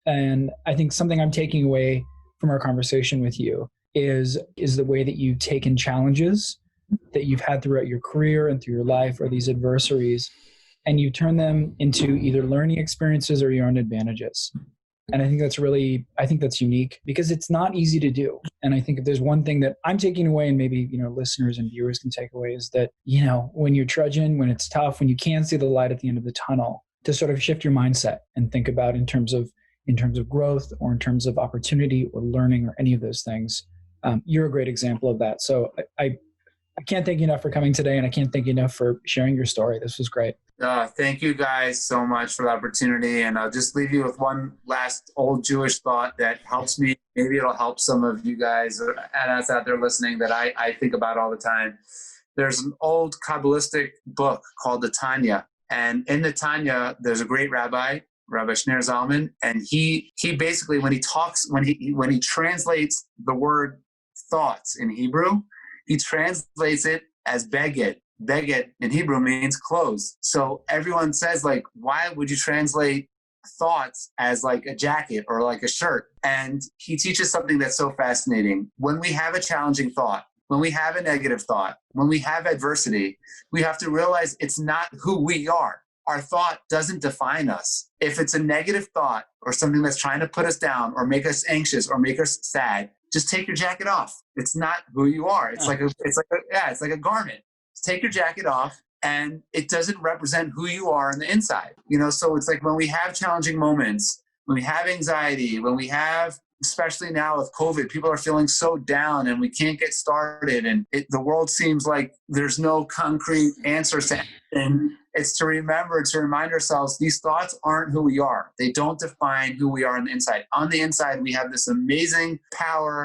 And I think something I'm taking away from our conversation with you is the way that you've taken challenges that you've had throughout your career and through your life, or these adversaries, and you turn them into either learning experiences or your own advantages. And I think that's unique because it's not easy to do. And I think if there's one thing that I'm taking away, and maybe, listeners and viewers can take away, is that, when you're trudging, when it's tough, when you can't see the light at the end of the tunnel, to sort of shift your mindset and think about in terms of growth, or in terms of opportunity or learning, or any of those things. You're a great example of that. So I can't thank you enough for coming today, and I can't thank you enough for sharing your story. This was great. Thank you guys so much for the opportunity. And I'll just leave you with one last old Jewish thought that helps me. Maybe it'll help some of you guys and us out there listening, that I think about all the time. There's an old Kabbalistic book called the Tanya. And in the Tanya, there's a great Rabbi Shneur Zalman. And he basically, when he translates the word thoughts in Hebrew, he translates it as beged. Beged in Hebrew means clothes. So everyone says, like, why would you translate thoughts as like a jacket or like a shirt? And he teaches something that's so fascinating. When we have a challenging thought, when we have a negative thought, when we have adversity, we have to realize it's not who we are. Our thought doesn't define us. If it's a negative thought or something that's trying to put us down or make us anxious or make us sad, just take your jacket off. It's not who you are. It's like a garment. Just take your jacket off, and it doesn't represent who you are on the inside. So it's like when we have challenging moments, when we have anxiety, when we have, especially now with COVID, people are feeling so down and we can't get started, and the world seems like there's no concrete answers to anything. It's to remind ourselves, these thoughts aren't who we are. They don't define who we are on the inside. On the inside, we have this amazing power